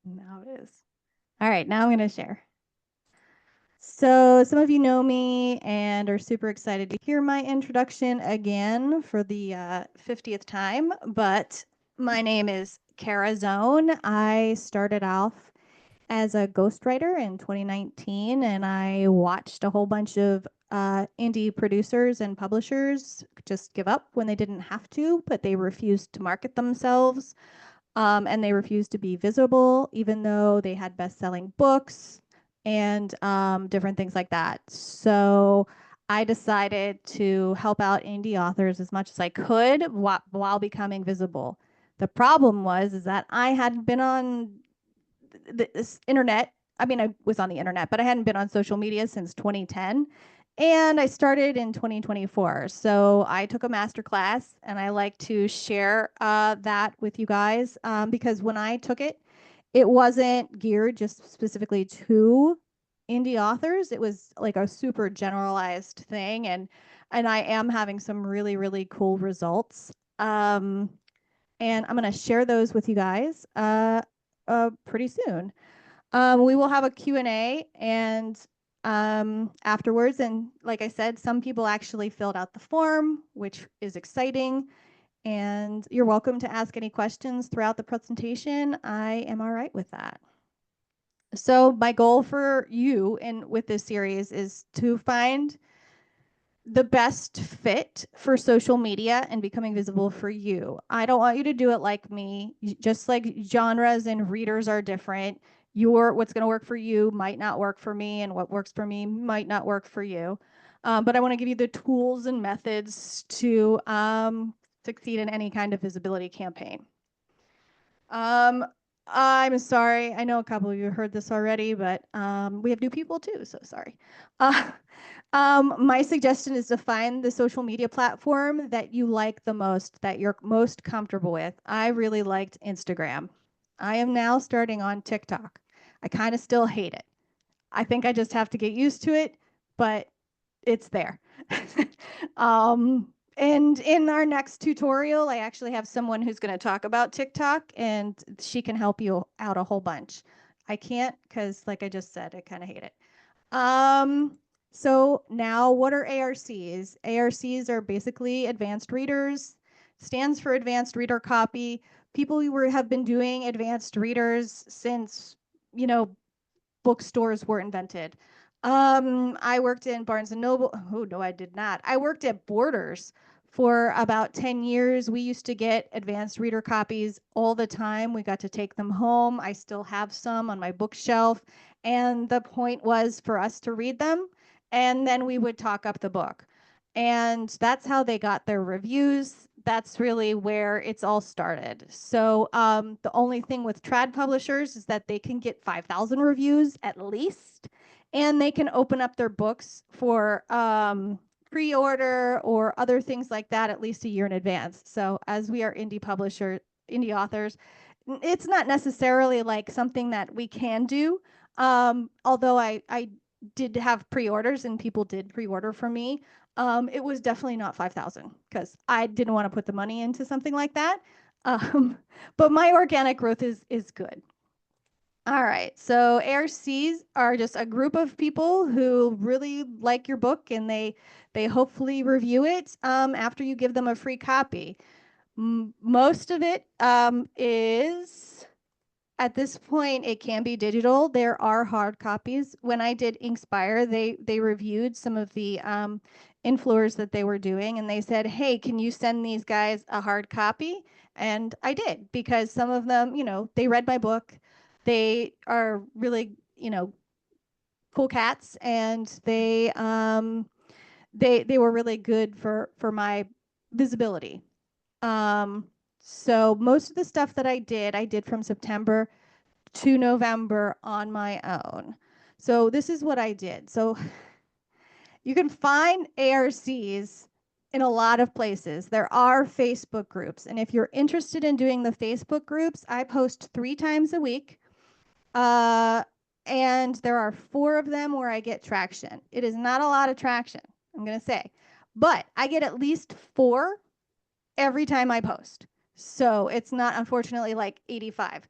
Now it is. All right, now I'm going to share. So some of you know me and are super excited to hear my introduction again for the 50th time, but my name is Kara Zone. I started off as a ghostwriter in 2019, and I watched a whole bunch of indie producers and publishers just give up when they didn't have to, but they refused to market themselves. And they refused to be visible, even though they had best-selling books and different things like that. So I decided to help out indie authors as much as I could while becoming visible. The problem is that I hadn't been on this internet. I mean, I was on the internet, but I hadn't been on social media since 2010. And I started in 2024. So I took a master class, and I like to share that with you guys because when I took it, it wasn't geared just specifically to indie authors. It was like a super generalized thing, and I am having some really, really cool results. And I'm going to share those with you guys pretty soon. We will have a Q&A and afterwards. And like I said, some people actually filled out the form, which is exciting. And you're welcome to ask any questions throughout the presentation. I am all right with that. So my goal for you and with this series is to find the best fit for social media and becoming visible for you. I don't want you to do it like me. Just like genres and readers are different, what's going to work for you might not work for me, and what works for me might not work for you. But I want to give you the tools and methods to succeed in any kind of visibility campaign. I'm sorry. I know a couple of you heard this already, but we have new people too, so sorry. My suggestion is to find the social media platform that you like the most, that you're most comfortable with. I really liked Instagram. I am now starting on TikTok. I kind of still hate it. I think I just have to get used to it, but it's there. And in our next tutorial, I actually have someone who's going to talk about TikTok, and she can help you out a whole bunch. I can't because, like I just said, I kind of hate it. So now what are ARCs? ARCs are basically advanced readers, stands for advanced reader copy. People who have been doing advanced readers since, bookstores were invented. I worked in Barnes and Noble. Oh, no, I did not. I worked at Borders for about 10 years. We used to get advanced reader copies all the time. We got to take them home. I still have some on my bookshelf. And the point was for us to read them, and then we would talk up the book. And that's how they got their reviews. That's really where it's all started. So the only thing with trad publishers is that they can get 5,000 reviews at least, and they can open up their books for pre-order or other things like that at least a year in advance. So as we are indie authors, it's not necessarily like something that we can do. Although I did have pre-orders and people did pre-order for me. It was definitely not 5,000 because I didn't want to put the money into something like that. Um, but my organic growth is good. All right, so ARCs are just a group of people who really like your book, and they hopefully review it after you give them a free copy. Most of it is at this point, it can be digital. There are hard copies. When I did Inkspire, they reviewed some of the influencers that they were doing, and they said, "Hey, can you send these guys a hard copy?" And I did, because some of them, they read my book. They are really, cool cats, and they were really good for my visibility. So most of the stuff that I did from September to November on my own. So this is what I did. So you can find ARCs in a lot of places. There are Facebook groups. And if you're interested in doing the Facebook groups, I post 3 times a week. And there are 4 of them where I get traction. It is not a lot of traction, I'm going to say, but I get at least 4 every time I post. So it's not, unfortunately, like 85,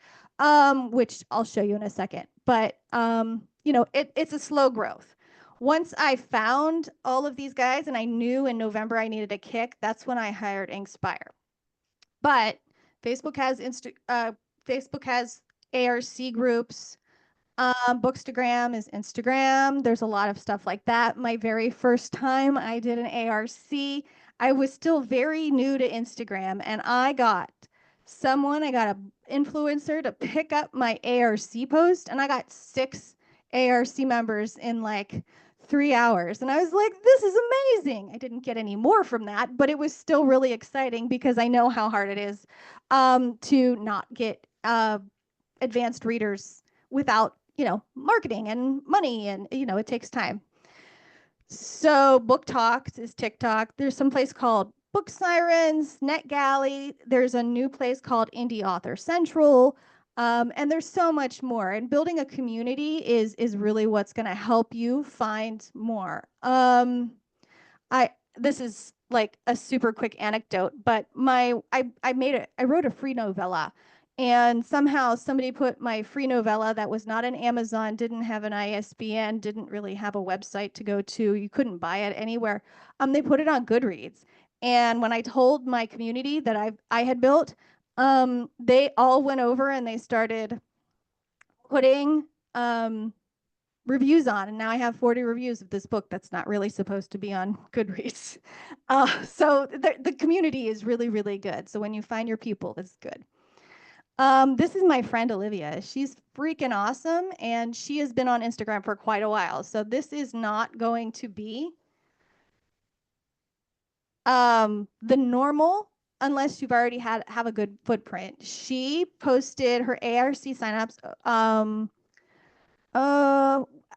which I'll show you in a second. But, you know, it's a slow growth. Once I found all of these guys and I knew in November I needed a kick, that's when I hired Inspire. But Facebook has Facebook has ARC groups. Bookstagram is Instagram. There's a lot of stuff like that. My very first time I did an ARC, I was still very new to Instagram, and I got an influencer to pick up my ARC post, and I got 6 ARC members in like 3 hours. And I was like, this is amazing. I didn't get any more from that, but it was still really exciting because I know how hard it is to not get advanced readers without, you know, marketing and money, and, you know, it takes time. So Book Talks is TikTok. There's some place called Book Sirens, NetGalley. There's a new place called Indie Author Central. And there's so much more. And building a community is really what's going to help you find more. This is like a super quick anecdote, but I wrote a free novella, and somehow somebody put my free novella that was not an Amazon, didn't have an ISBN, didn't really have a website to go to, you couldn't buy it anywhere. They put it on Goodreads. And when I told my community that I had built, they all went over and they started putting reviews on, and now I have 40 reviews of this book that's not really supposed to be on Goodreads. So the community is really, really good. So when you find your people, that's good. This is my friend Olivia. She's freaking awesome, and she has been on Instagram for quite a while. So this is not going to be the normal unless you've already have a good footprint. She posted her ARC signups.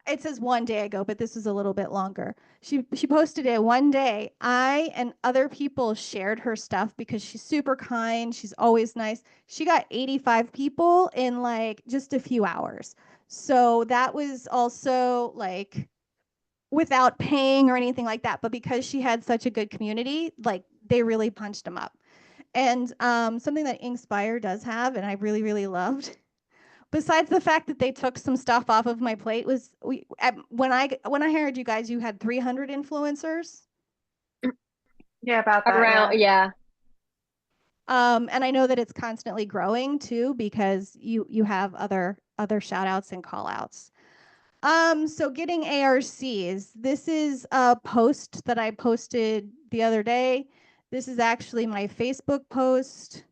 It says 1 day ago, but this is a little bit longer. She posted it one day. I and other people shared her stuff because she's super kind. She's always nice. She got 85 people in like just a few hours. So that was also like without paying or anything like that. But because she had such a good community, like they really punched them up. And something that Inspire does have, and I really, really loved, besides the fact that they took some stuff off of my plate, was when I hired you guys, you had 300 influencers. Yeah, about that. Around, yeah. And I know that it's constantly growing too because you have other shout outs and call outs. So getting ARCs. This is a post that I posted the other day. This is actually my Facebook post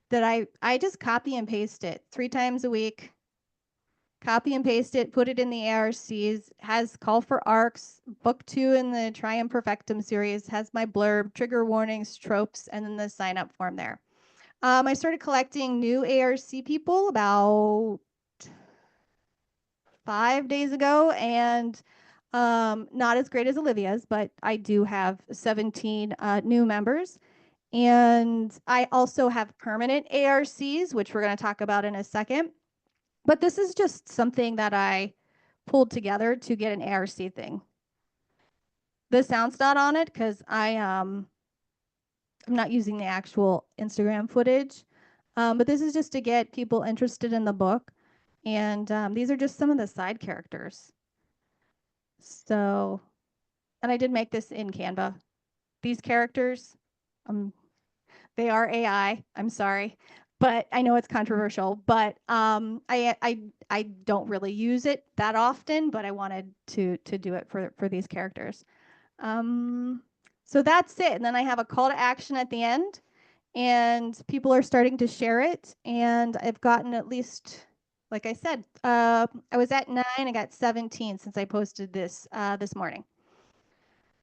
that I just copy and paste it 3 times a week. Copy and paste it, put it in the ARCs, has call for ARCs, book 2 in the Triumph Perfectum series, has my blurb, trigger warnings, tropes, and then the sign up form there. I started collecting new ARC people about 5 days ago, and not as great as Olivia's, but I do have 17 new members. And I also have permanent ARCs, which we're going to talk about in a second. But this is just something that I pulled together to get an ARC thing. The sound's not on it because I'm not using the actual Instagram footage. But this is just to get people interested in the book. And these are just some of the side characters. So, and I did make this in Canva. These characters, they are AI. I'm sorry, but I know it's controversial. But I don't really use it that often, but I wanted to do it for these characters. So that's it. And then I have a call to action at the end, and people are starting to share it. And I've gotten at least, like I said, I was at 9. I got 17 since I posted this this morning.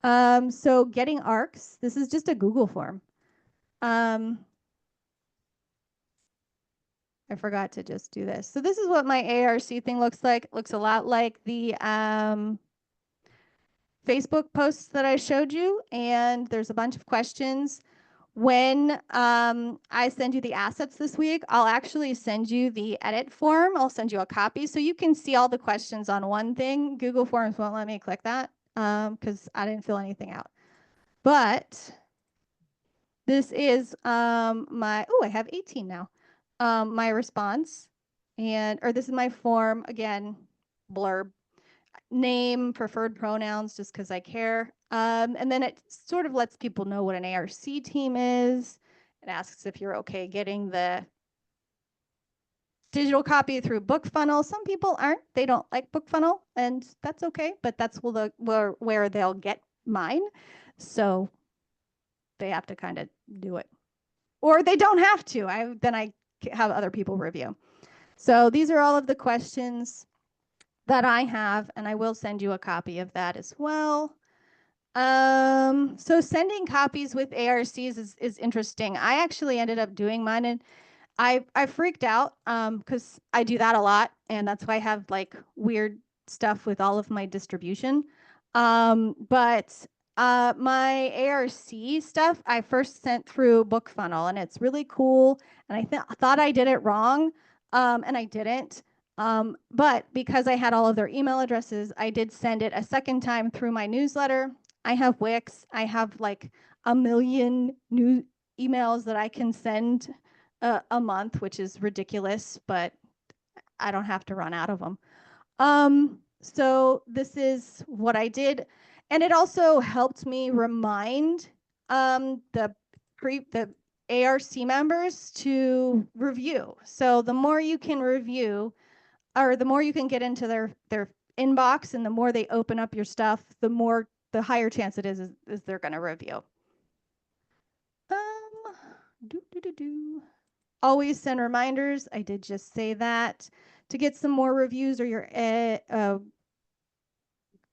So getting ARCs. This is just a Google form. I forgot to just do this. So this is what my ARC thing looks like. It looks a lot like the Facebook posts that I showed you, and there's a bunch of questions. When I send you the assets this week, I'll actually send you the edit form. I'll send you a copy so you can see all the questions on one thing. Google Forms won't let me click that because I didn't fill anything out. But This is I have 18 now. My response or this is my form again, blurb, name, preferred pronouns, just because I care. And then it sort of lets people know what an ARC team is. It asks if you're okay getting the digital copy through BookFunnel. Some people aren't. They don't like BookFunnel, and that's okay, but that's where they'll get mine. So they have to kind of do it. Or they don't have to. I have other people review. So these are all of the questions that I have, and I will send you a copy of that as well. So sending copies with ARCs is interesting. I actually ended up doing mine, and I freaked out because I do that a lot, and that's why I have like weird stuff with all of my distribution. But my ARC stuff I first sent through BookFunnel, and it's really cool. And I thought I did it wrong, and I didn't. But because I had all of their email addresses, I did send it a second time through my newsletter. I have Wix. I have like a million new emails that I can send a month, which is ridiculous, but I don't have to run out of them. So this is what I did. And it also helped me remind the ARC members to review. So the more you can review, or the more you can get into their inbox, and the more they open up your stuff, the higher chance it is they're going to review. Always send reminders. I did just say that. To get some more reviews, or your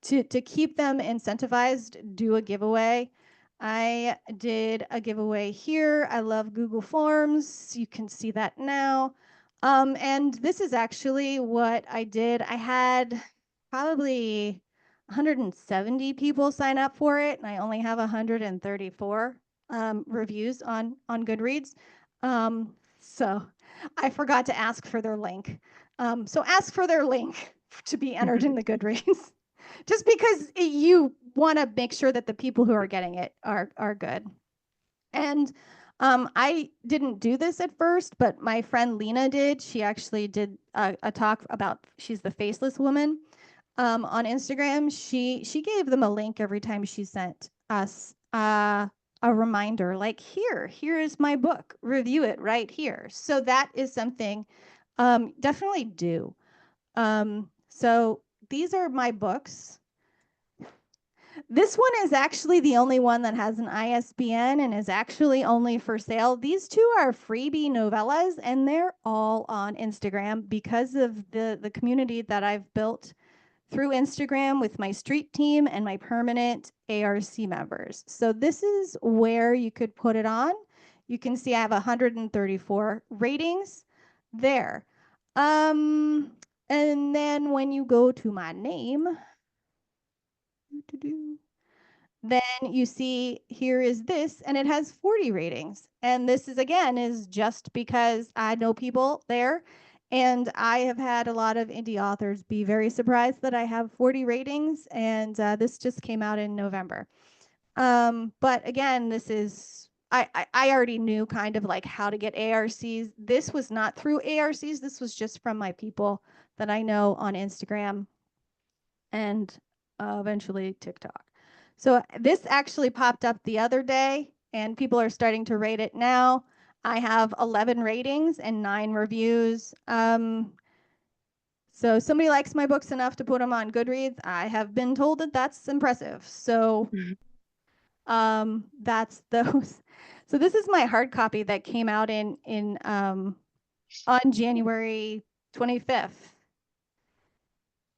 to keep them incentivized, do a giveaway. I did a giveaway here. I love Google Forms. You can see that now. And this is actually what I did. I had probably 170 people sign up for it, and I only have 134 reviews on Goodreads. So I forgot to ask for their link. So ask for their link to be entered in the Goodreads. Just because you want to make sure that the people who are getting it are good. And I didn't do this at first, but my friend Lena did. She actually did a talk about, she's the Faceless Woman on Instagram. She gave them a link every time she sent us a reminder, like, here is my book, review it right here. So that is something definitely do. So these are my books. This one is actually the only one that has an ISBN and is actually only for sale. These two are freebie novellas, and they're all on Instagram because of the community that I've built through Instagram with my street team and my permanent ARC members. So this is where you could put it on. You can see I have 134 ratings there. And then when you go to my name, then you see here is this, and it has 40 ratings. And this is just because I know people there, and I have had a lot of indie authors be very surprised that I have 40 ratings, and this just came out in November. But again, this is, I already knew kind of like how to get ARCs. This was not through ARCs. This was just from my people that I know on Instagram and eventually TikTok. So this actually popped up the other day, and people are starting to rate it now. I have 11 ratings and 9 reviews. So somebody likes my books enough to put them on Goodreads. I have been told that that's impressive. So that's those. So this is my hard copy that came out on January 25th.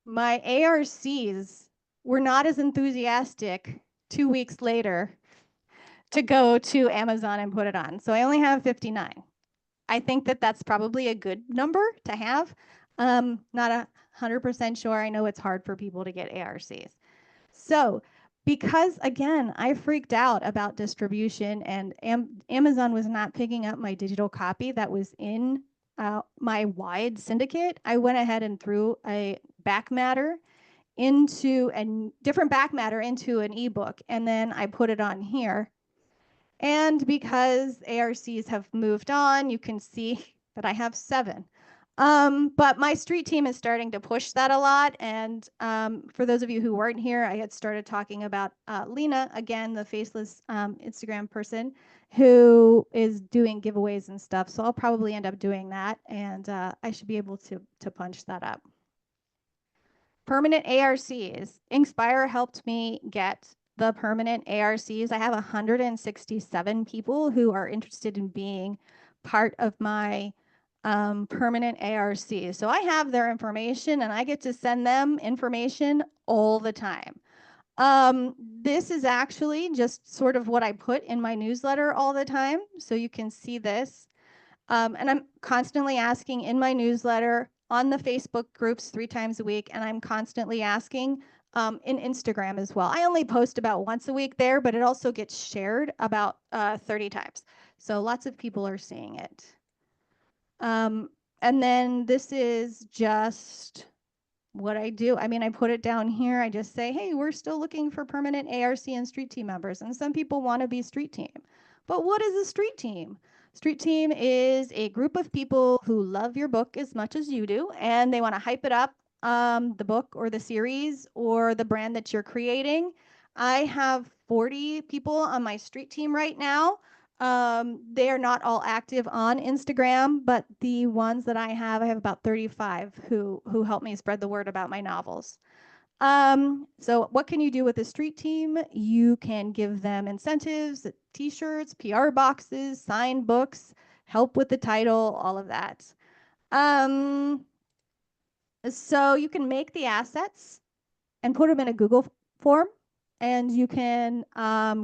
My ARCs were not as enthusiastic 2 weeks later to go to Amazon and put it on. So I only have 59. I think that that's probably a good number to have. Not 100% sure. I know it's hard for people to get ARCs. So because, again, I freaked out about distribution, and Amazon was not picking up my digital copy that was in my wide syndicate, I went ahead and threw a back matter into a different back matter into an ebook, and then I put it on here. And because ARCs have moved on, you can see that I have 7. But my street team is starting to push that a lot. And for those of you who weren't here, I had started talking about Lena, again, the faceless Instagram person who is doing giveaways and stuff. So I'll probably end up doing that, and I should be able to punch that up. Permanent ARCs. Inkspire helped me get the permanent ARCs. I have 167 people who are interested in being part of my permanent ARC. So I have their information and I get to send them information all the time. This is actually just sort of what I put in my newsletter all the time. So you can see this. And I'm constantly asking in my newsletter, on the Facebook groups 3 times a week, and I'm constantly asking in Instagram as well. I only post about once a week there, but it also gets shared about 30 times. So lots of people are seeing it. And then this is just what I do. I mean, I put it down here. I just say, hey, we're still looking for permanent ARC and street team members. And some people want to be street team. But what is a street team? Street team is a group of people who love your book as much as you do, and they want to hype it up, the book or the series or the brand that you're creating. I have 40 people on my street team right now. They are not all active on Instagram, but the ones that I have about 35 who help me spread the word about my novels. So what can you do with a street team? You can give them incentives, t-shirts, PR boxes, signed books, help with the title, all of that. So you can make the assets and put them in a Google form, and you can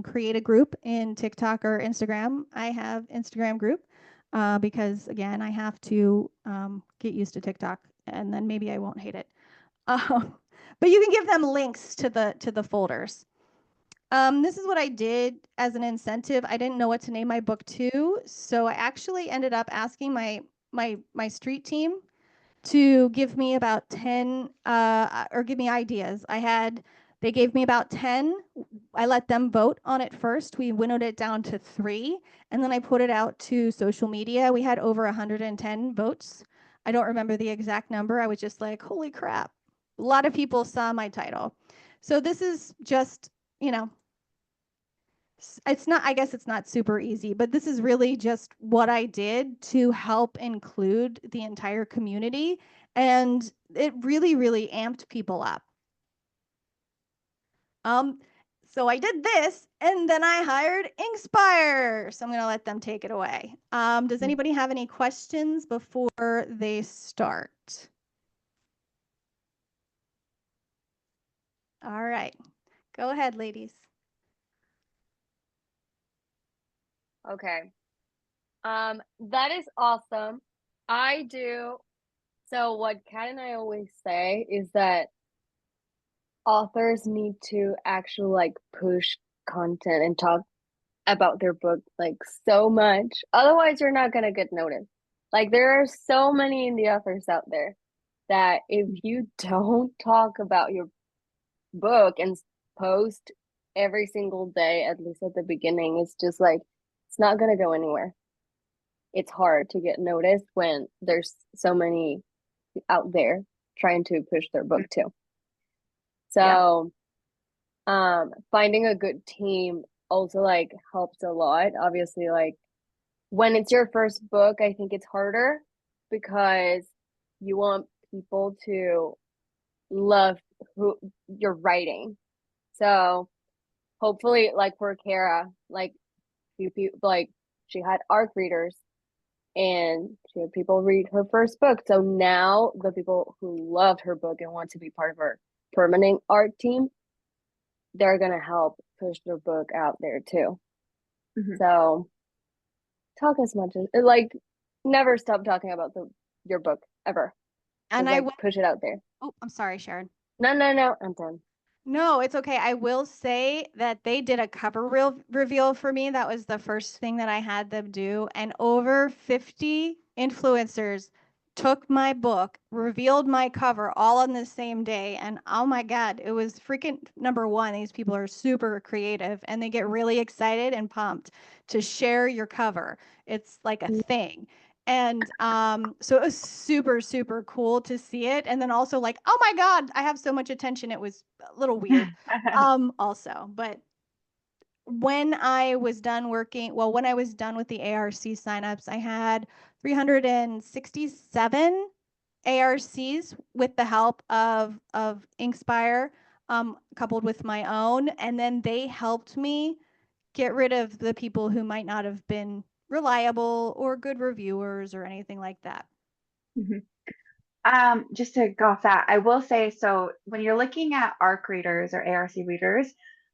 create a group in TikTok or Instagram. I have Instagram group because again, I have to get used to TikTok, and then maybe I won't hate it. But you can give them links to the folders. This is what I did as an incentive. I didn't know what to name my book to, so I actually ended up asking my street team to give me about 10 or give me ideas. They gave me about 10. I let them vote on it first. We winnowed it down to 3, and then I put it out to social media. We had over 110 votes. I don't remember the exact number. I was just like, holy crap. A lot of people saw my title. So this is just, you know, it's not, I guess it's not super easy, but this is really just what I did to help include the entire community. And it really, really amped people up. So I did this, and then I hired Inkspire. So I'm going to let them take it away. Does anybody have any questions before they start? All right. Go ahead, ladies. Okay. That is awesome. So what Kat and I always say is that authors need to actually like push content and talk about their book like so much. Otherwise, you're not gonna get noticed. Like there are so many indie authors out there that if you don't talk about your book and post every single day, at least at the beginning, it's just like it's not gonna go anywhere. It's hard to get noticed when there's so many out there trying to push their book too. So finding a good team also like helps a lot. Obviously, like when it's your first book, I think it's harder because you want people to love who you're writing. So hopefully, like for Kara, like few people, like she had ARC readers and she had people read her first book. So now the people who loved her book and want to be part of her permanent ARC team, they're gonna help push their book out there too. So talk as much as like never stop talking about your book ever. And just, like, push it out there. Oh, I'm sorry, Sharon. No, I'm done. No, it's okay. I will say that they did a cover reveal for me. That was the first thing that I had them do. And over 50 influencers took my book, revealed my cover all on the same day. And oh my God, it was freaking number one. These people are super creative and they get really excited and pumped to share your cover. It's like a thing. And so it was super, super cool to see it. And then also like, oh my God, I have so much attention. It was a little weird also. But when I was done working, well, when I was done with the ARC signups, I had 367 ARCs with the help of Inkspire, coupled with my own. And then they helped me get rid of the people who might not have been reliable or good reviewers or anything like that. Just to go off that, I will say, so when you're looking at ARC readers or ARC readers,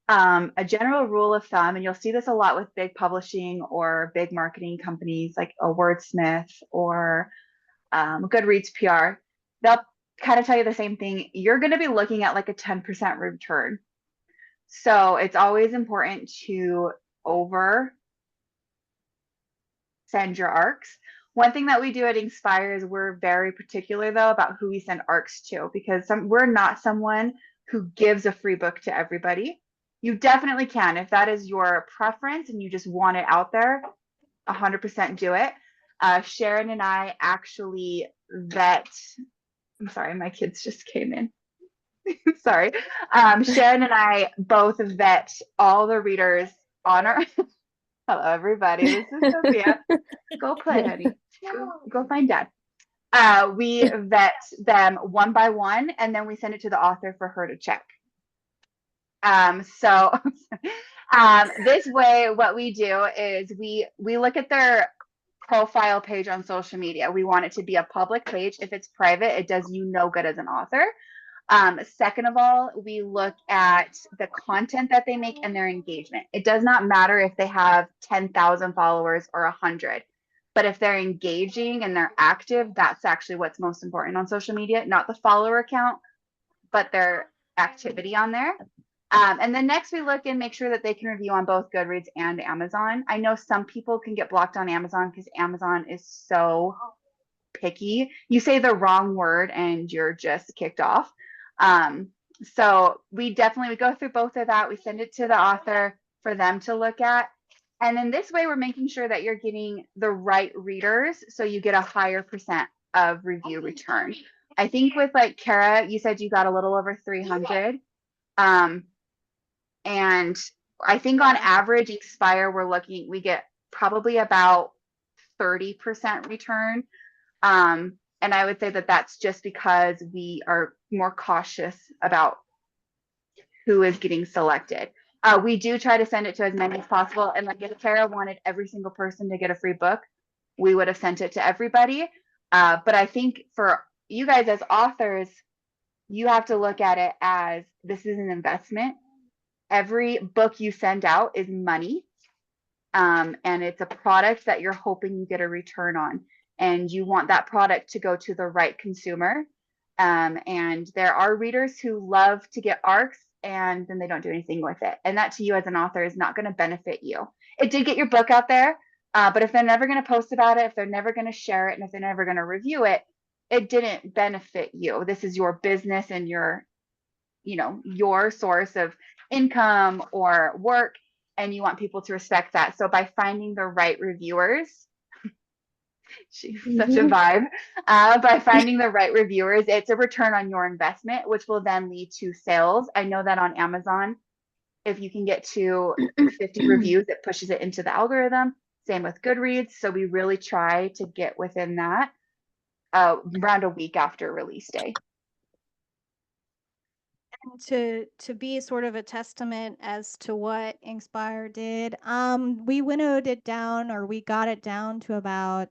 a general rule of thumb, and you'll see this a lot with big publishing or big marketing companies like a Wordsmith or Goodreads PR, they'll kind of tell you the same thing. You're going to be looking at like a 10% return. So it's always important to over send your ARCs. One thing that we do at Inkspire is we're very particular though about who we send ARCs to, because we're not someone who gives a free book to everybody. You definitely can if that is your preference and you just want it out there. 100% do it. Sharon and I actually vet. I'm sorry, my kids just came in. Sorry. Sharon and I both vet all the readers on our. Hello, everybody. This is Sophia. Go play, honey. Go find dad. We vet them one by one, and then we send it to the author for her to check. This way, what we do is we look at their profile page on social media. We want it to be a public page. If it's private, it does you no good as an author. Second of all, we look at the content that they make and their engagement. It does not matter if they have 10,000 followers or 100, but if they're engaging and they're active, that's actually what's most important on social media, not the follower count, but their activity on there. And then next we look and make sure that they can review on both Goodreads and Amazon. I know some people can get blocked on Amazon because Amazon is so picky. You say the wrong word and you're just kicked off. So we go through both of that. We send it to the author for them to look at. And then this way we're making sure that you're getting the right readers so you get a higher percent of review return. I think with like Kara, you said you got a little over 300. And I think on average, Inkspire, we get probably about 30% return. And I would say that that's just because we are more cautious about who is getting selected. We do try to send it to as many as possible. And like if Kara wanted every single person to get a free book, we would have sent it to everybody. But I think for you guys as authors, you have to look at it as this is an investment. Every book you send out is money. And it's a product that you're hoping you get a return on. And you want that product to go to the right consumer. And there are readers who love to get ARCs and then they don't do anything with it. And that to you as an author is not going to benefit you. It did get your book out there, but if they're never going to post about it, if they're never going to share it, and if they're never going to review it, it didn't benefit you. This is your business and your source of income or work, and you want people to respect that. So by finding the right reviewers, she's such a vibe. By finding the right reviewers, it's a return on your investment, which will then lead to sales. I know that on Amazon, if you can get to 50 reviews, it pushes it into the algorithm. Same with Goodreads. So we really try to get within that around a week after release day. And to be sort of a testament as to what Inkspire did, we winnowed it down, or we got it down to about,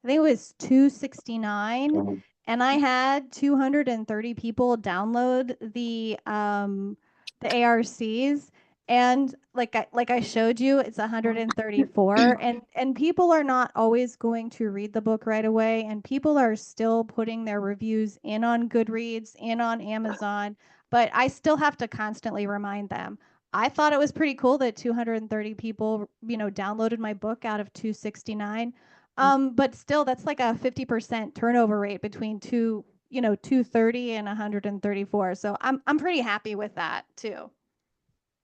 I think it was 269, and I had 230 people download the ARCs, and like I showed you, it's 134, and people are not always going to read the book right away, and people are still putting their reviews in on Goodreads, in on Amazon. But I still have to constantly remind them. I thought it was pretty cool that 230 people, downloaded my book out of 269. But still, that's like a 50% turnover rate between 230 and 134. So I'm pretty happy with that too.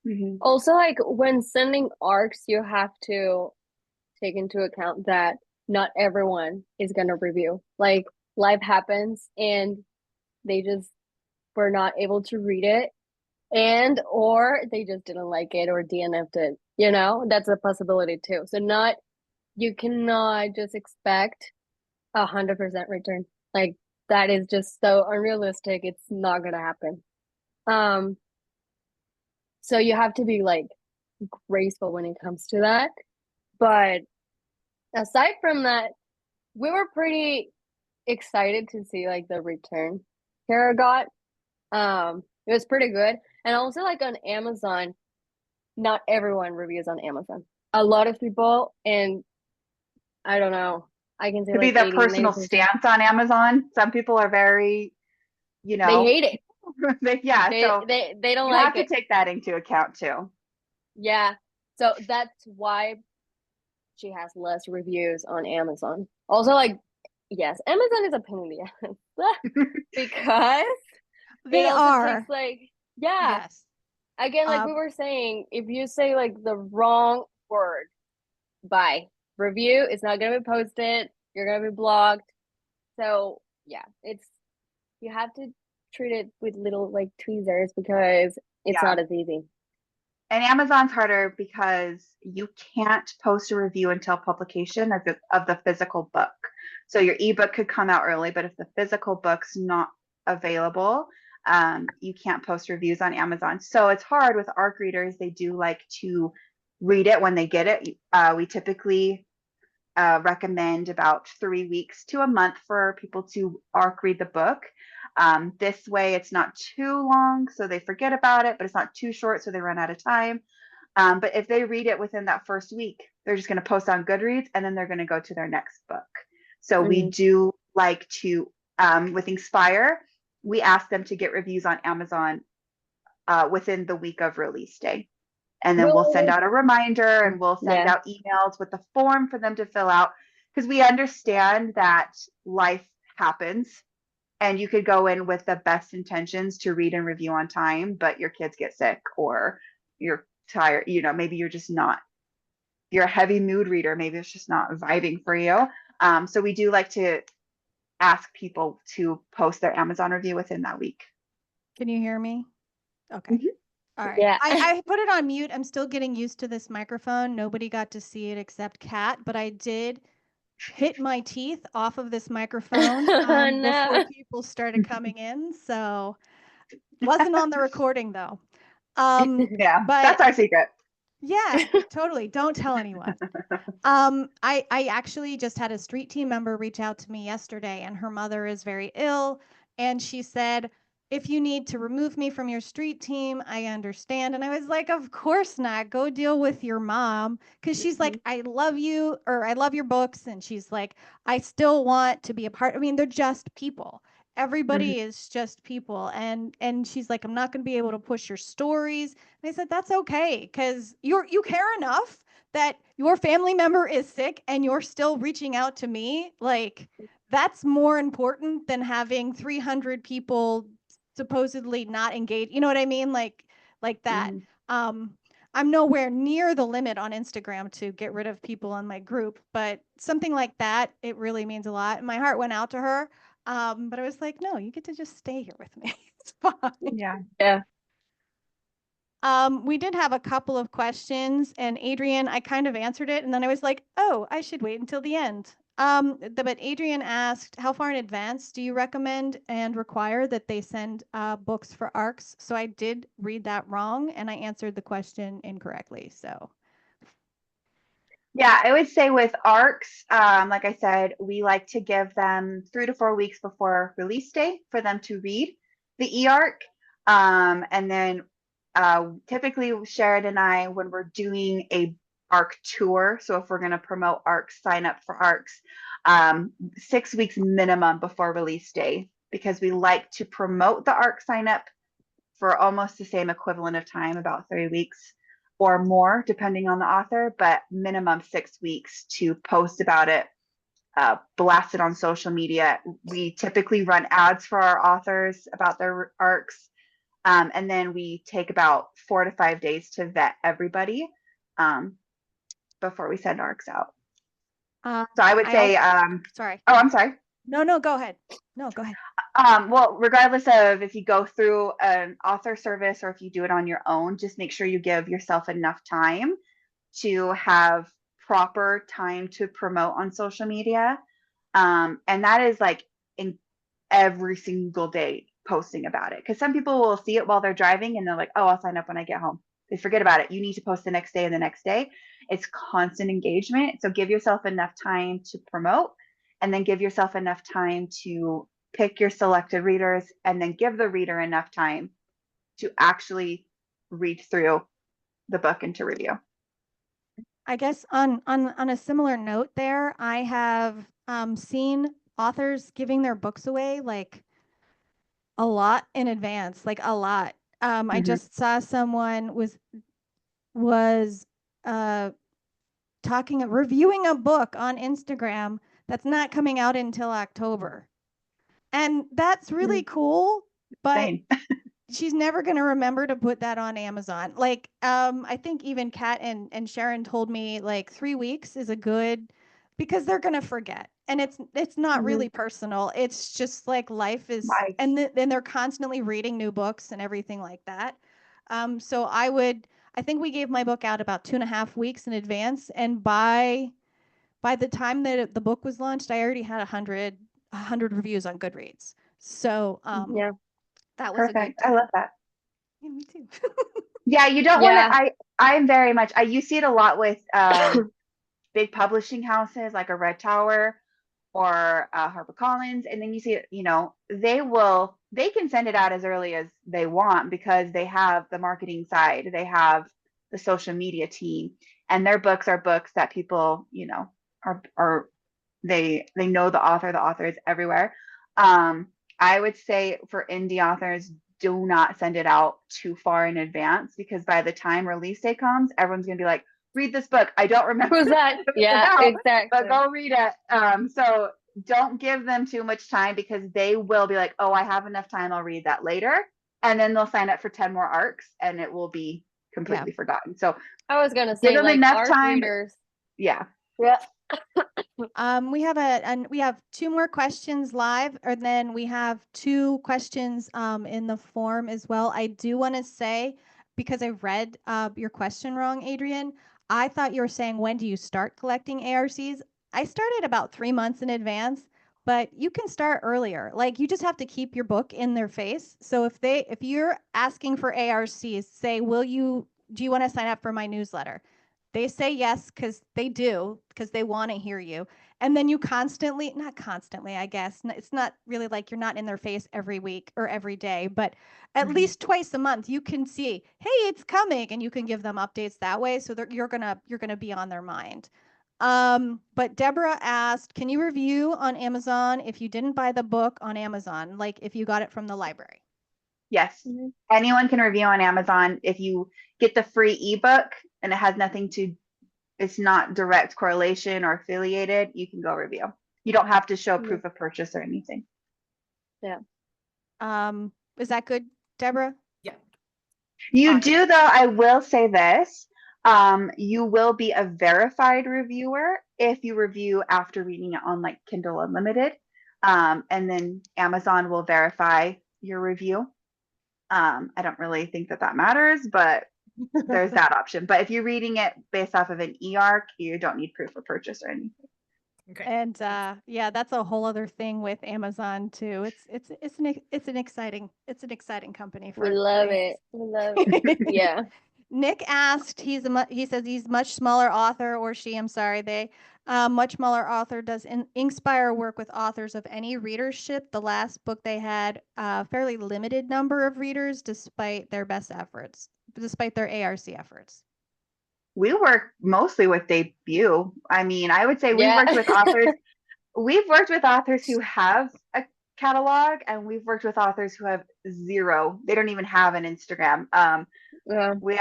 Mhm. Also, like when sending arcs, you have to take into account that not everyone is gonna review. Like life happens and they just were not able to read it and or they just didn't like it or DNF'd it. You know, that's a possibility too. So not you cannot just expect 100% return. Like that is just so unrealistic. It's not gonna happen. Um, so you have to be like graceful when it comes to that. But aside from that, we were pretty excited to see like the return Kara got. It was pretty good. And also like on Amazon, not everyone reviews on Amazon. A lot of people, and I don't know, I can say Could be like their 80, personal 90%, stance on Amazon. Some people are very, you they know, hate it. yeah. They So they they don't you like have to it. take that into account too. Yeah. So that's why she has less reviews on Amazon. Also, like, yes, Amazon is a pain in the ass because it They also are. takes like, yeah, Yes. again, like we Um, were saying, if you say like the wrong word by review, it's not gonna be posted, you're gonna be blocked. So yeah, it's you have to treat it with little like tweezers because it's Yeah. not as easy. And Amazon's harder because you can't post a review until publication of the physical book. So your ebook could come out early, but if the physical book's not available, you can't post reviews on Amazon. So it's hard with ARC readers. They do like to read it when they get it. We typically recommend about 3 weeks to a month for people to ARC read the book. This way, it's not too long, so they forget about it, but it's not too short, so they run out of time. But if they read it within that first week, they're just going to post on Goodreads and then they're going to go to their next book. So we Mm-hmm. do like to, with Inspire, we ask them to get reviews on Amazon within the week of release day. And then we'll send Really? out a reminder and we'll send Yeah. out emails with the form for them to fill out because we understand that life happens and you could go in with the best intentions to read and review on time, but your kids get sick or you're tired, maybe you're just not, you're a heavy mood reader, maybe it's just not vibing for you. So we do like to ask people to post their Amazon review within that week. can you hear me? Okay. Mhm. All right. Yeah. I put it on mute. I'm still getting used to this microphone. Nobody got to see it except Kat, but I did hit my teeth off of this microphone Oh before no. people started coming in. So wasn't on the recording though. Um, Yeah, but that's our secret. yeah, totally. Don't tell anyone. I actually just had a street team member reach out to me yesterday, and her mother is very ill, and she said, "If you need to remove me from your street team, I understand." And I was like, "Of course not. Go deal with your mom." Because she's like, "I love you," or "I love your books," and she's like, "I still want to be a part." I mean, they're just people. Mhm. Everybody is just people, and she's like, "I'm not going to be able to push your stories." And I said, "That's okay, because you care enough that your family member is sick and you're still reaching out to me. Like, that's more important than having 300 people supposedly not engaged. You know what I mean? Like that. Mhm. Um, I'm nowhere near the limit on Instagram to get rid of people on my group, but something like that, it really means a lot. My heart went out to her. But I was like, no, you get to just stay here with me. It's fine. Yeah. Yeah. We did have a couple of questions, and Adrian, I kind of answered it, and then I was like, oh, I should wait until the end. But Adrian asked, how far in advance do you recommend and require that they send books for ARCs? So I did read that wrong, and I answered the question incorrectly. So Yeah, I would say with ARCs, like I said, we like to give them 3 to 4 weeks before release day for them to read the eARC. And then typically Sharon and I, when we're doing a ARC tour, so if we're going to promote ARCs, sign up for ARCs, 6 weeks minimum before release day, because we like to promote the ARC sign up for almost the same equivalent of time, about 3 weeks or more, depending on the author, but minimum 6 weeks to post about it blast it on social media. We typically run ads for our authors about their arcs. And then we take about 4 to 5 days to vet everybody before we send arcs out. So I would say, sorry. oh, I'm sorry. No, go ahead. No, go ahead. Well, regardless of if you go through an author service or if you do it on your own, just make sure you give yourself enough time to have proper time to promote on social media. And that is like in every single day posting about it. Because some people will see it while they're driving and they're like, oh, I'll sign up when I get home. They forget about it. You need to post the next day and the next day. It's constant engagement. So give yourself enough time to promote, and then give yourself enough time to pick your selected readers, and then give the reader enough time to actually read through the book and to review. I guess on a similar note there, I have seen authors giving their books away like a lot in advance, like a lot. I just saw someone was reviewing a book on Instagram that's not coming out until October. And that's really cool, but Same. she's never going to remember to put that on Amazon. Like, I think even Kat and Sharon told me like 3 weeks is a good, because they're going to forget. And it's not really personal. It's just like life is, Right. and then they're constantly reading new books and everything like that. So I think we gave my book out about 2.5 weeks in advance. And by the time that the book was launched, I already had 100 reviews on Goodreads. So, Yeah. that was Perfect. I love that. Yeah, me too. Yeah, you don't Yeah. want to. I'm very much. You see it a lot with big publishing houses like a Red Tower or HarperCollins, and then you see it. You know, they can send it out as early as they want because they have the marketing side, they have the social media team, and their books are books that people, you know, are they know the author. The author is everywhere. I would say for indie authors, do not send it out too far in advance, because by the time release day comes, everyone's gonna be like, read this book. I don't remember Who's that? Yeah, now, exactly. but go read it. So don't give them too much time, because they will be like, oh, I have enough time, I'll read that later. And then they'll sign up for 10 more arcs and it will be completely forgotten. So I was gonna give say them like enough our time. readers. Yeah. Yeah. We have 2 more questions live, and then we have 2 questions in the form as well. I do want to say, because I read your question wrong, Adrian, I thought you were saying, when do you start collecting ARCs? I started about 3 months in advance, but you can start earlier. Like, you just have to keep your book in their face. So if you're asking for ARCs, say, do you want to sign up for my newsletter? They say yes, because they want to hear you. And then you not constantly, I guess. It's not really like you're not in their face every week or every day, but at least twice a month you can see, hey, it's coming, and you can give them updates that way. So you're gonna be on their mind. But Deborah asked, can you review on Amazon if you didn't buy the book on Amazon, like if you got it from the library? Yes. Anyone can review on Amazon. If you get the free ebook and it has it's not direct correlation or affiliated, you can go review. You don't have to show proof of purchase or anything. Yeah. Is that good, Deborah? Yeah. You Awesome. do, though, I will say this. You will be a verified reviewer if you review after reading it on like Kindle Unlimited. And then Amazon will verify your review. I don't really think that matters, but there's that option. But if you're reading it based off of an eARC, you don't need proof of purchase or anything. Okay. And yeah, that's a whole other thing with Amazon too. It's an exciting company for We love it. We love it. Yeah. Nick asked, he says he's much smaller author, or she, I'm sorry, they much smaller author. Does Inkspire work with authors of any readership? The last book they had a fairly limited number of readers despite their despite their ARC efforts. We work mostly with debut. I mean, I would say Yeah. we've worked with authors who have a catalog, and we've worked with authors who have zero. They don't even have an Instagram. Yeah. We've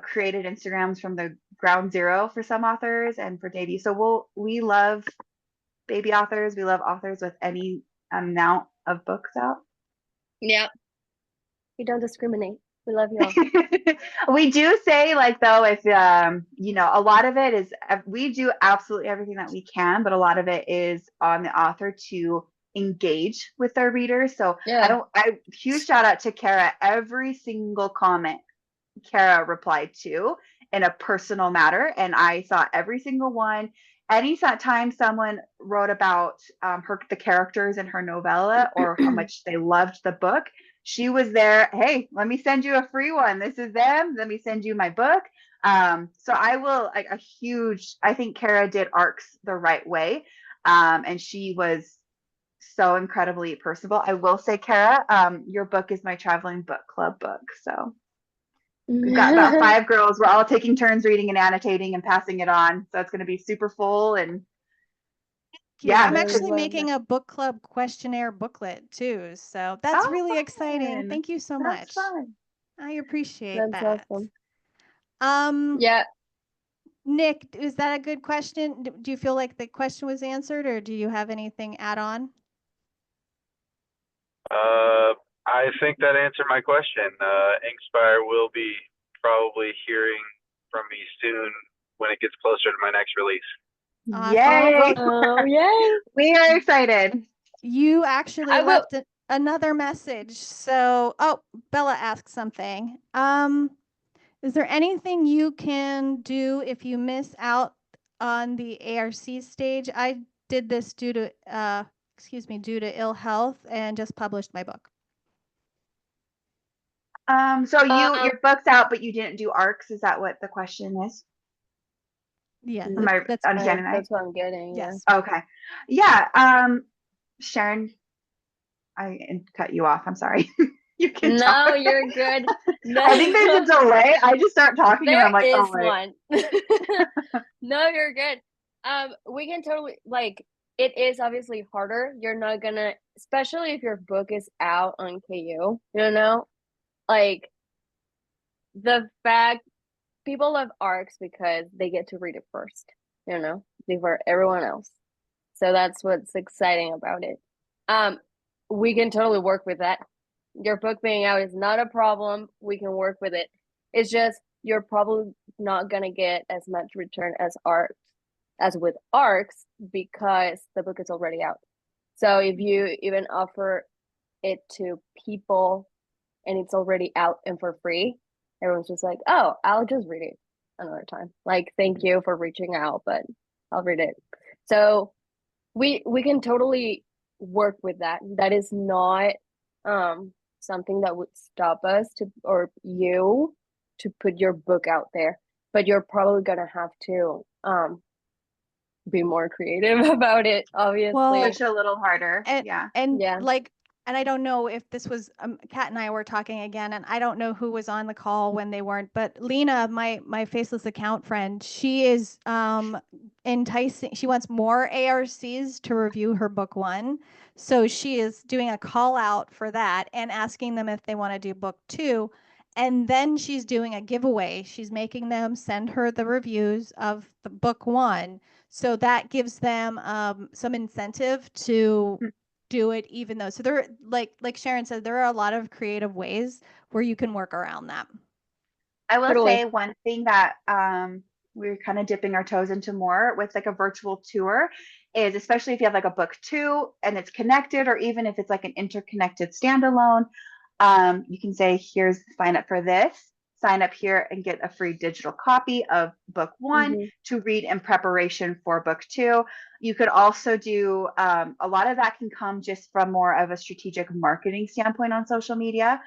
created Instagrams from the ground zero for some authors and for debut. So we love baby authors. We love authors with any amount of books out. Yeah. We don't discriminate. We love y'all. We do say, like, though, if a lot of it is, we do absolutely everything that we can, but a lot of it is on the author to engage with their readers. So Yeah. huge shout out to Kara. Every single comment Kara replied to in a personal matter, and I saw every single one. Any time someone wrote about the characters in her novella or how much they loved the book, she was there. Hey, let me send you a free one. This is them. Let me send you my book. So I will, like, I think Kara did ARCs the right way, and she was so incredibly personable. I will say, Kara, your book is my traveling book club book. So we've got about 5 girls. We're all taking turns reading and annotating and passing it on. So it's going to be super full. And Yeah, I'm Really actually love making a book club questionnaire booklet too. So that's really exciting. fun. Thank you so That's much. fun. I appreciate That's that. awesome. Yeah. Nick, is that a good question? Do you feel like the question was answered, or do you have anything add on? I think that answered my question. Inkspire will be probably hearing from me soon when it gets closer to my next release. Awesome. Yay! Oh, yay! We are excited. You actually I will- left another message. So, Bella asked something. Is there anything you can do if you miss out on the ARC stage? I did this due to ill health and just published my book. So your book's out, but you didn't do ARCs. Is that what the question is? Yeah, Am I that's understanding that? That's what I'm getting. yes. Okay. Yeah. Sharon, I cut you off. I'm sorry. You can No, talk. you're good. No. I think there's a delay. I just start talking and I'm like, There oh, is wait. one. No, you're good. We can totally, like, it is obviously harder. You're not gonna, especially if your book is out on KU, like, the fact people love ARCs because they get to read it first, before everyone else. So that's what's exciting about it. We can totally work with that. Your book being out is not a problem. We can work with it. It's just you're probably not gonna get as much return as with ARCs because the book is already out. So if you even offer it to people and it's already out and for free, everyone's just like, oh, I'll just read it another time. Like, thank you for reaching out, but I'll read it. So we can totally work with that. That is not something that would stop us or you to put your book out there, but you're probably gonna have to be more creative about it, obviously. Well, Push a little harder. And, Yeah. and Yeah. and I don't know if this was Kat and I were talking again, and I don't know who was on the call when they weren't, but Lena, my faceless account friend, she is enticing. She wants more ARCs to review her book 1, so she is doing a call out for that and asking them if they want to do book 2, and then she's doing a giveaway. She's making them send her the reviews of the book 1. So that gives them some incentive to do it, even though. So there, like Sharon said, there are a lot of creative ways where you can work around that. I will Totally. say one thing that we're kind of dipping our toes into more with, like, a virtual tour is, especially if you have like a book 2 and it's connected, or even if it's like an interconnected standalone, you can say, here's, sign up for this, sign up here and get a free digital copy of book 1 to read in preparation for book 2. You could also do a lot of that can come just from more of a strategic marketing standpoint on social media,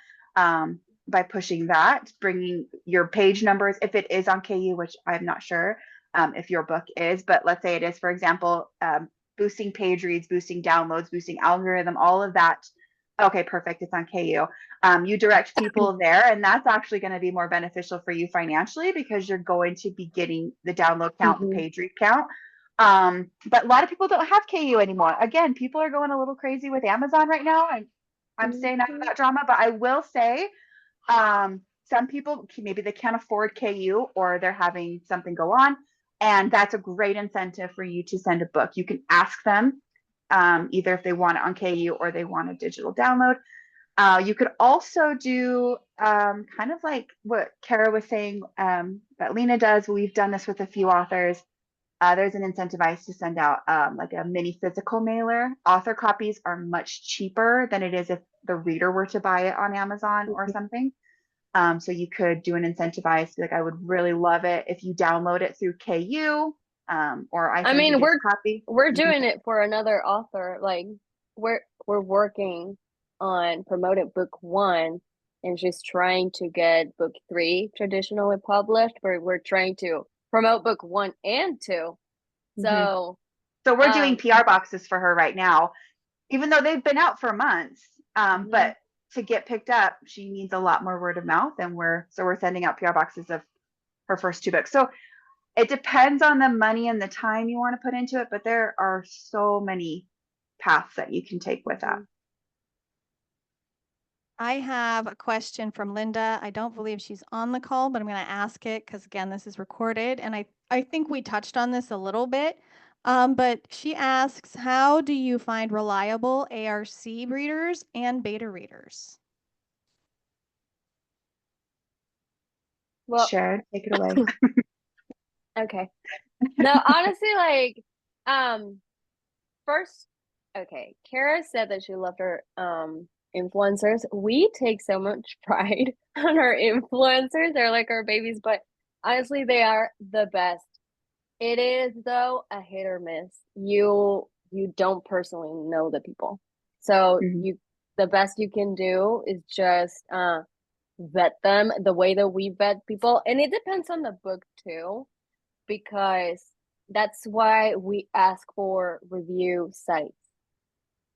by pushing that, bringing your page numbers, if it is on KU, which I'm not sure if your book is, but let's say it is, for example, boosting page reads, boosting downloads, boosting algorithm, all of that. Okay, perfect. It's on KU. You direct people there, and that's actually going to be more beneficial for you financially because you're going to be getting the download count, the page read count. But a lot of people don't have KU anymore. Again, people are going a little crazy with Amazon right now, and I'm staying out of that drama. But I will say, some people, maybe they can't afford KU or they're having something go on. And that's a great incentive for you to send a book. You can ask them either if they want it on KU or they want a digital download. You could also do kind of like what Kara was saying that Lena does. We've done this with a few authors. There's an incentivized to send out like a mini physical mailer. Author copies are much cheaper than it is if the reader were to buy it on Amazon or something. So you could do an incentivized, like I would really love it if you download it through KU or I I send you mean, this copy. we're doing it for another author. Like we're working on promoted book 1, and she's trying to get book 3 traditionally published, but we're trying to promote book 1 and 2. So So we're doing PR boxes for her right now, even though they've been out for months. But to get picked up, she needs a lot more word of mouth, and we're sending out PR boxes of her first 2 books. So it depends on the money and the time you want to put into it, but there are so many paths that you can take with that. I have a question from Linda. I don't believe she's on the call, but I'm going to ask it because, again, this is recorded. And I think we touched on this a little bit. But she asks, how do you find reliable ARC readers and beta readers? Well, Sharon, take it away. okay. No, honestly, like, first, okay, Kara said that she loved her influencers. We take so much pride on our influencers. They're like our babies, but honestly, they are the best. It is though a hit or miss. You don't personally know the people, so the best you can do is just vet them the way that we vet people, and it depends on the book too, because that's why we ask for review sites.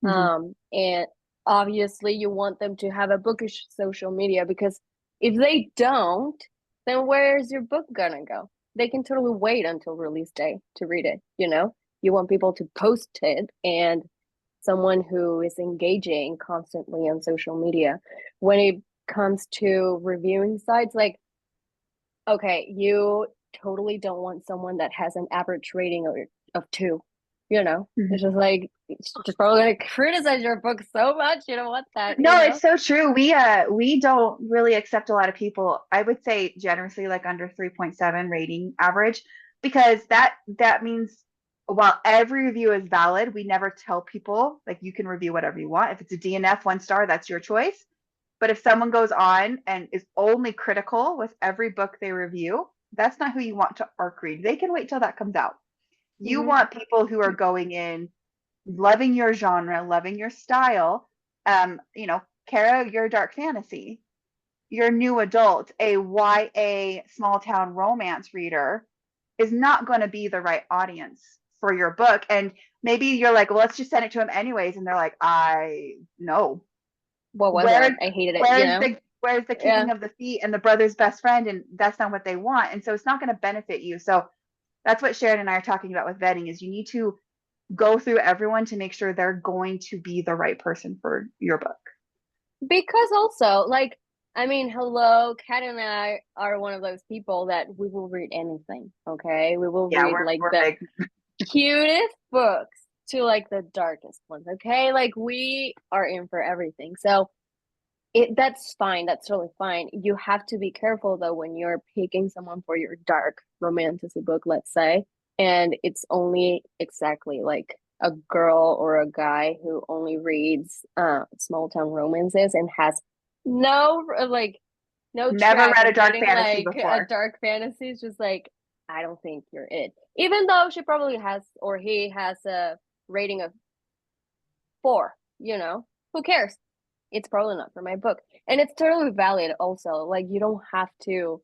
And obviously you want them to have a bookish social media, because if they don't, then where's your book gonna go? They can totally wait until release day to read it. You want people to post it, and someone who is engaging constantly on social media. When it comes to reviewing sites, like, okay, you totally don't want someone that has an average rating of 2. It's just like, it's just probably going to criticize your book so much. You don't want that. No, it's so true. We don't really accept a lot of people. I would say generously like under 3.7 rating average, because that means while every review is valid, we never tell people like you can review whatever you want. If it's a DNF 1 star, that's your choice. But if someone goes on and is only critical with every book they review, that's not who you want to ARC read. They can wait till that comes out. You want people who are going in, loving your genre, loving your style. Kara, you're dark fantasy. Your new adult, a YA small town romance reader, is not going to be the right audience for your book. And maybe you're like, well, let's just send it to them anyways. And they're like, I know. What was it? I hated it. Where's the kicking of the feet and the brother's best friend? And that's not what they want. And so it's not going to benefit you. So that's what Sharon and I are talking about with vetting, is you need to go through everyone to make sure they're going to be the right person for your book. Because also, like, I mean, hello, Kat and I are one of those people that we will read anything, okay? We will read like the cutest books to like the darkest ones, okay? Like, we are in for everything. So that's fine. That's totally fine. You have to be careful though when you're picking someone for your dark romantic book, let's say, and it's only exactly like a girl or a guy who only reads small town romances and has never read a dark fantasy before. A dark fantasy is just like, I don't think you're it. Even though she probably has, or he has, a rating of 4, who cares? It's probably not for my book. And it's totally valid also. Like, you don't have to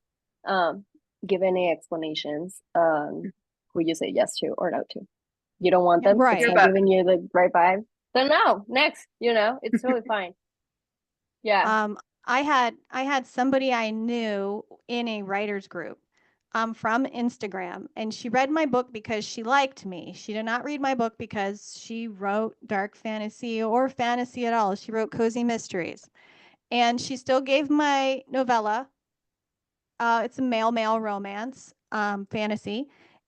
give any explanations who you say yes to or no to. You don't want them. Right. It's not giving you the right vibe. Then no, next, it's totally fine. Yeah. I had somebody I knew in a writer's group from Instagram, and she read my book because she liked me. She did not read my book because she wrote dark fantasy or fantasy at all. She wrote cozy mysteries, and she still gave my novella. It's a male romance fantasy,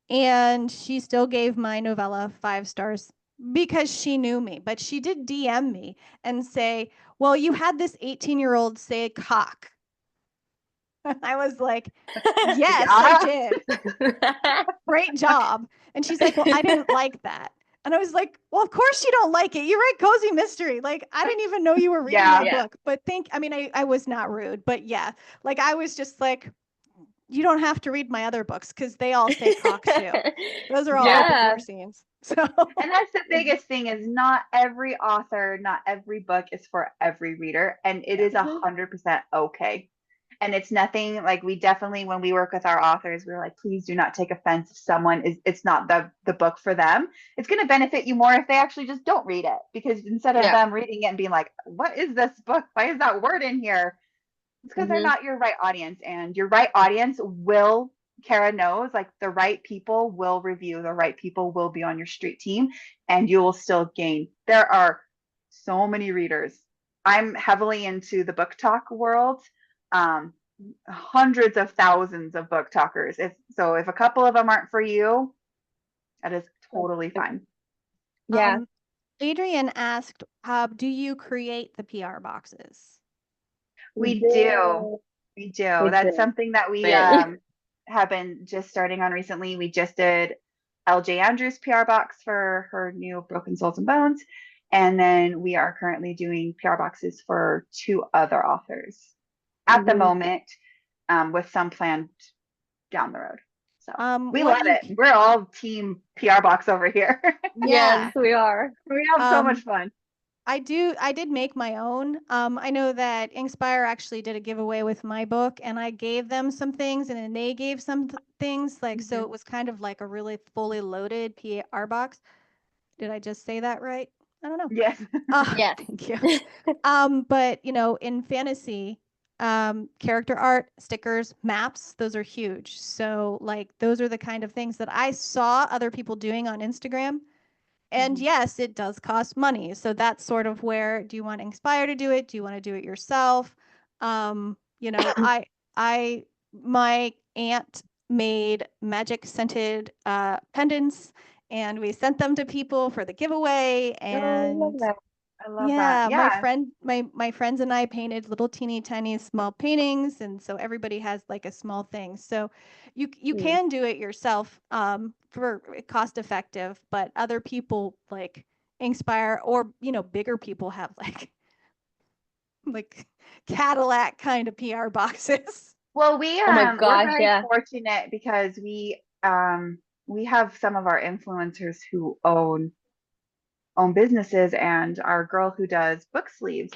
And she still gave my novella 5 stars because she knew me. But she did DM me and say, well, you had this 18-year-old say cock. I was like, yes, I did. Great job. And she's like, well, I didn't like that. And I was like, well, of course you don't like it. You write cozy mystery. Like, I didn't even know you were reading Yeah. my Yeah. book. But I was not rude, but yeah, like I was just like, you don't have to read my other books because they all say cock too. Those are all open Yeah. door scenes. So And that's the biggest thing is not every author, not every book is for every reader. And it is Mhm. 100% okay. And it's nothing like we definitely, when we work with our authors, we're like, please do not take offense if someone it's not the book for them. It's going to benefit you more if they actually just don't read it because instead of Yeah. them reading it and being like, what is this book? Why is that word in here? It's because they're Mhm. not your right audience, and your right audience will, Kara knows, like the right people will review, the right people will be on your street team, and you will still gain. There are so many readers. I'm heavily into the book talk world. Um, Hundreds of thousands of book talkers. If a couple of them aren't for you, that is totally fine. Yeah. Adrian asked, do you create the PR boxes? We do. We do. We That's do. something that we Man. have been just starting on recently. We just did LJ Andrews' PR box for her new Broken Souls and Bones. And then we are currently doing PR boxes for 2 other authors at the Mhm. moment, with some planned down the road. So we What love you it. We're all team PR box over here. Yeah. Yes, we are. We have so much fun. I did make my own. I know that Inkspire actually did a giveaway with my book, and I gave them some things, and then they gave some things. Like, so Mhm. it was kind of like a really fully loaded PR box. Did I just say that right? I don't know. Yes. Yes. Thank you. But in fantasy, character art, stickers, maps, those are huge. So like those are the kind of things that I saw other people doing on Instagram. And Mhm. yes, it does cost money. So that's sort of where, do you want Inspire to do it? Do you want to do it yourself? I my aunt made magic scented pendants, and we sent them to people for the giveaway. Oh, I love And that. I love that. yeah, Yeah. my friends and I painted little teeny tiny small paintings, and so everybody has like a small thing. So you Mm. can do it yourself for cost effective, but other people like Inspire or bigger people have like Cadillac kind of PR boxes. Well, Oh my we're gosh, very yeah. fortunate because we have some of our influencers who own businesses, and our girl who does book sleeves.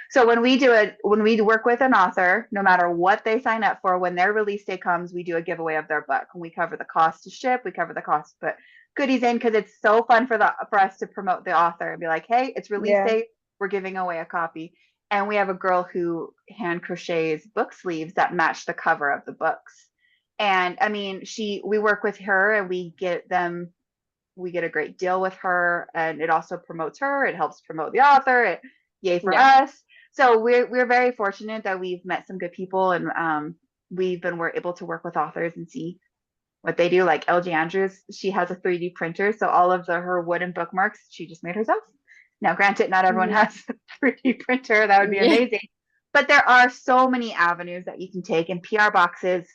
So when we work with an author, no matter what they sign up for, when their release day comes, we do a giveaway of their book, and we cover the cost to ship, we cover the cost to put goodies in, because it's so fun for us to promote the author and be like, hey, it's release Yeah. day, we're giving away a copy. And we have a girl who hand crochets book sleeves that match the cover of the books. And I mean, we work with her and we get a great deal with her, and it also promotes her. It helps promote the author. Yay for Yeah. us. So we're very fortunate that we've met some good people, and we're able to work with authors and see what they do. Like LG Andrews, she has a 3D printer, so all of her wooden bookmarks she just made herself. Now, granted, not everyone Mhm. has a 3D printer. That would be Yeah. amazing. But there are so many avenues that you can take, and PR boxes.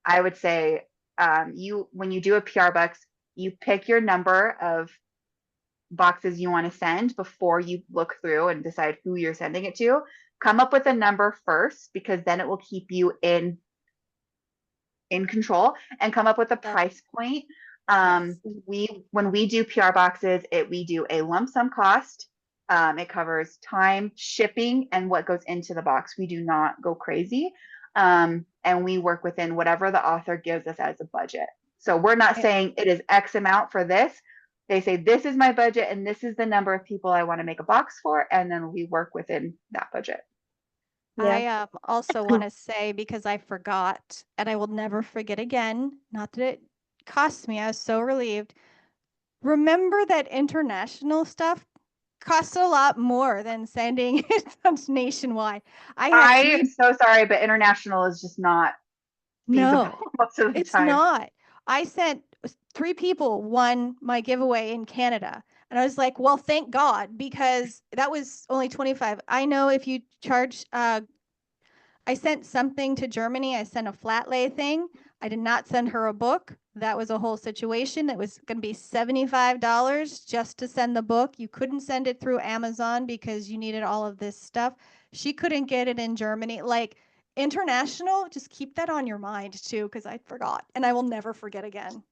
I would say, when you do a PR box, you pick your number of boxes you want to send before you look through and decide who you're sending it to. Come up with a number first, because then it will keep you in control, and come up with a Yeah. price point. Yes. When we do PR boxes, we do a lump sum cost. It covers time, shipping, and what goes into the box. We do not go crazy. And we work within whatever the author gives us as a budget. So we're not Yeah. saying it is X amount for this. They say, this is my budget and this is the number of people I want to make a box for. And then we work within that budget. Yeah. I also want to say, because I forgot, and I will never forget again, not that it costs me, I was so relieved. Remember that international stuff costs a lot more than sending it nationwide. I had I 3 am so sorry, but international is just not feasible No, most of the it's time. not. I sent 3 people won my giveaway in Canada. And I was like, well, thank God, because that was only 25. I know if you charge, I sent something to Germany. I sent a flat lay thing. I did not send her a book. That was a whole situation. It was going to be $75 just to send the book. You couldn't send it through Amazon because you needed all of this stuff. She couldn't get it in Germany. Like international, just keep that on your mind too, because I forgot and I will never forget again.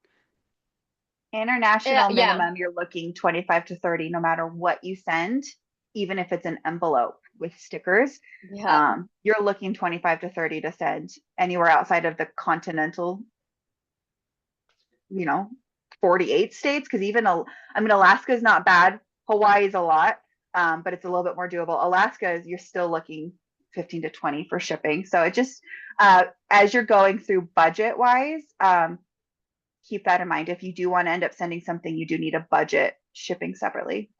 International Yeah. minimum, you're looking 25 to 30 no matter what you send, even if it's an envelope with stickers. Yeah. You're looking 25 to 30 to send anywhere outside of the continental, 48 states. Because even, Alaska is not bad. Hawaii is a lot, but it's a little bit more doable. Alaska is, you're still looking 15 to 20 for shipping. So it just, as you're going through budget wise, keep that in mind. If you do want to end up sending something, you do need a budget shipping separately.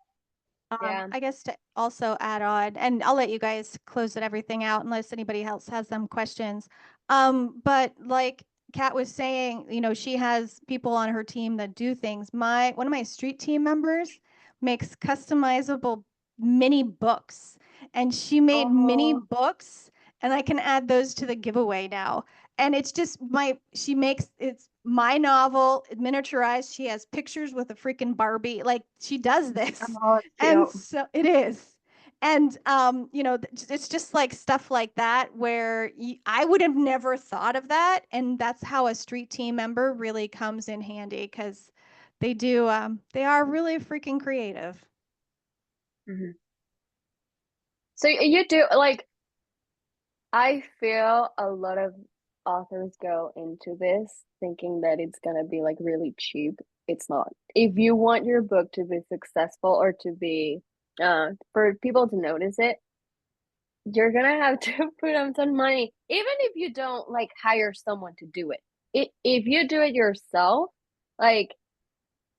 Yeah. I guess to also add on, and I'll let you guys close everything out unless anybody else has some questions. But like Kat was saying, she has people on her team that do things. One of my street team members makes customizable mini books, and she made mini Oh. books, and I can add those to the giveaway now. And it's just it's my novel miniaturized. She has pictures with a freaking Barbie. Like she does this. Oh, it's And cute. so it is. And it's just like stuff like that where I would have never thought of that. And that's how a street team member really comes in handy, because they are really freaking creative. Mhm. So you do like, I feel a lot of authors go into this thinking that it's gonna be like really cheap. It's not. If you want your book to be successful or to be for people to notice it, you're gonna have to put up some money, even if you don't like hire someone to do it. If you do it yourself, like,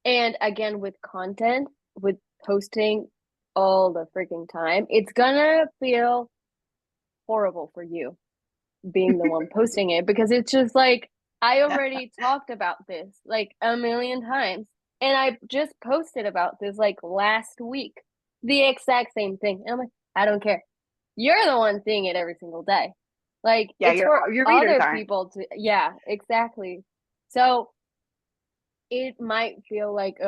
and again with content, with posting all the freaking time, it's gonna feel horrible for you being the one posting it, because it's just like, I already talked about this like a million times, and I just posted about this like last week, the exact same thing. And I'm like, I don't care. You're the one seeing it every single day. Like, Yeah, it's for your readers other aren't. people to, yeah, exactly. So it might feel like,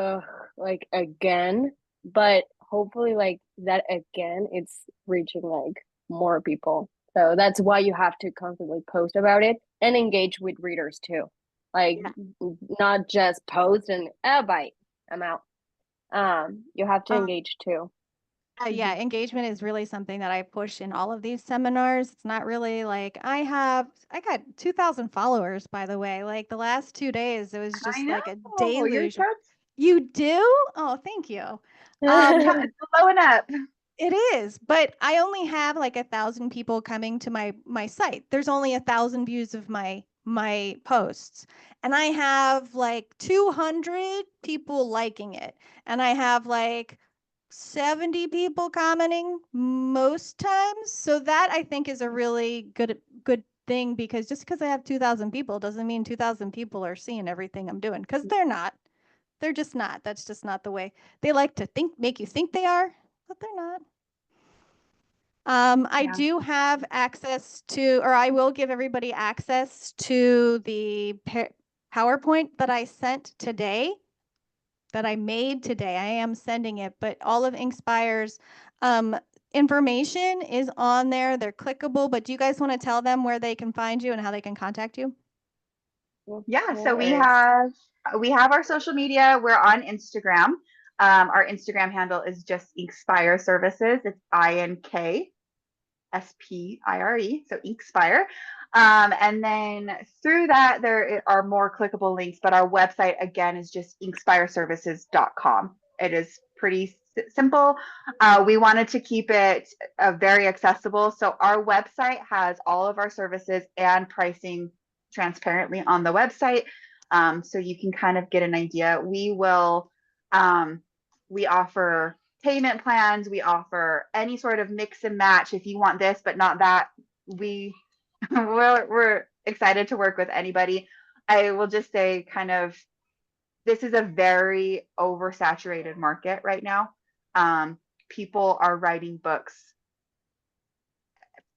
like again, but hopefully, like that again, it's reaching like more people. So that's why you have to constantly post about it and engage with readers too. Like, not just post and bite, I'm out. You have to engage too. Yeah, engagement is really something that I push in all of these seminars. It's not really like I got 2,000 followers, by the way. Like the last 2 days, it was I just know. like a You're deluge. just You do? Oh, thank you. it's blowing up. It is, but I only have like 1,000 people coming to my site. There's only 1,000 views of my posts, and I have like 200 people liking it, and I have like 70 people commenting most times. So that I think is a really good thing, because just because I have 2,000 people doesn't mean 2,000 people are seeing everything I'm doing, because they're not. They're just not. That's just not the way. They like to make you think they are, but they're not. I Yeah. do have access to, or I will give everybody access to the PowerPoint that I sent today, that I made today. I am sending it, but all of Inkspire's information is on there. They're clickable, but do you guys want to tell them where they can find you and how they can contact you? Yeah, so we have our social media. We're on Instagram. Our Instagram handle is just Inkspire Services. It's INKSPIRE, so Inkspire. And then through that, there are more clickable links, but our website again is just inkspireservices.com. It is pretty simple. We wanted to keep it very accessible. So our website has all of our services and pricing transparently on the website. So you can kind of get an idea. We offer payment plans. We offer any sort of mix and match. If you want this but not that, we're excited to work with anybody. I will just say, kind of, this is a very oversaturated market right now. People are writing books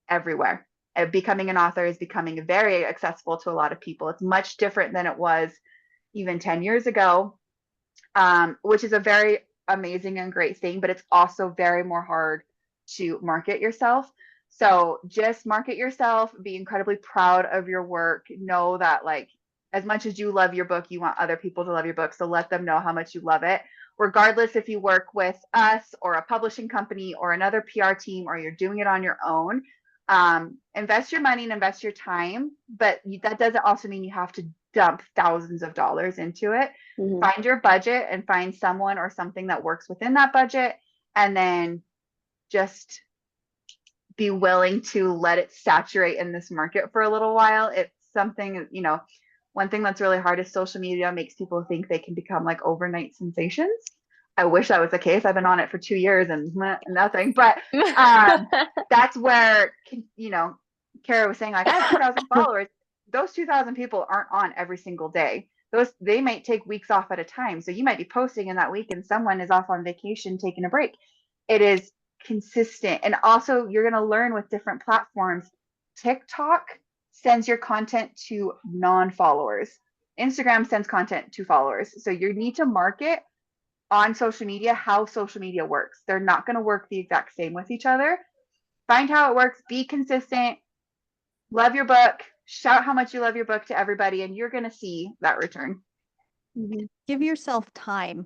everywhere. Becoming an author is becoming very accessible to a lot of people. It's much different than it was even 10 years ago, which is a very amazing and great thing, but it's also very more hard to market yourself. So just market yourself, be incredibly proud of your work. Know that, like, as much as you love your book, you want other people to love your book. So let them know how much you love it. Regardless if you work with us or a publishing company or another PR team, or you're doing it on your own, invest your money and invest your time. But that doesn't also mean you have to dump thousands of dollars into it. Mhm. Find your budget and find someone or something that works within that budget, and then just be willing to let it saturate in this market for a little while. It's something, one thing that's really hard is social media makes people think they can become like overnight sensations. I wish that was the case. I've been on it for 2 years and nothing, but that's where, Kara was saying, like, I have 2,000 followers. Those 2,000 people aren't on every single day. They might take weeks off at a time. So you might be posting in that week and someone is off on vacation taking a break. It is consistent. And also, you're going to learn with different platforms. TikTok sends your content to non-followers. Instagram sends content to followers. So you need to market on social media how social media works. They're not going to work the exact same with each other. Find how it works, be consistent, love your book, shout how much you love your book to everybody, and you're going to see that return. Mhm. Give yourself time,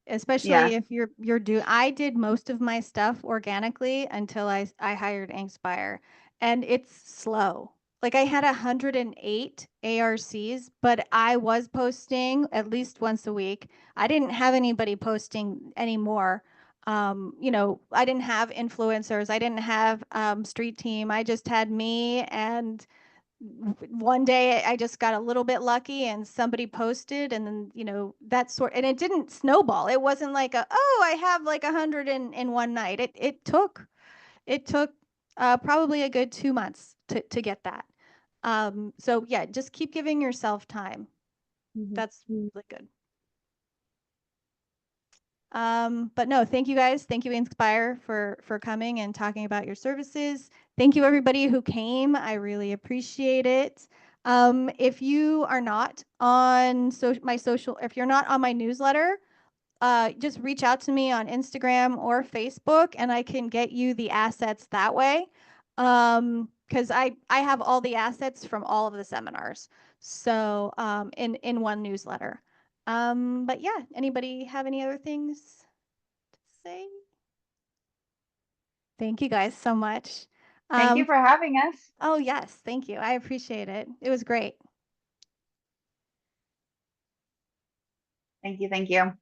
especially Yeah. if you're doing. I did most of my stuff organically until I hired Inkspire, and it's slow. Like, I had 108 ARCs, but I was posting at least once a week. I didn't have anybody posting anymore. I didn't have influencers. I didn't have street team. I just had me, and one day I just got a little bit lucky and somebody posted, and then, and it didn't snowball. It wasn't like I have like 100 in one night. It took probably a good 2 months to get that. So yeah, just keep giving yourself time. Mhm. That's really good. But no, thank you guys. Thank you, Inkspire, for coming and talking about your services. Thank you, everybody who came. I really appreciate it. If you are not on if you're not on my newsletter, just reach out to me on Instagram or Facebook, and I can get you the assets that way. Because I have all the assets from all of the seminars, so in one newsletter. But yeah, anybody have any other things to say? Thank you guys so much. Thank you for having us. Oh yes, thank you. I appreciate it. It was great. Thank you.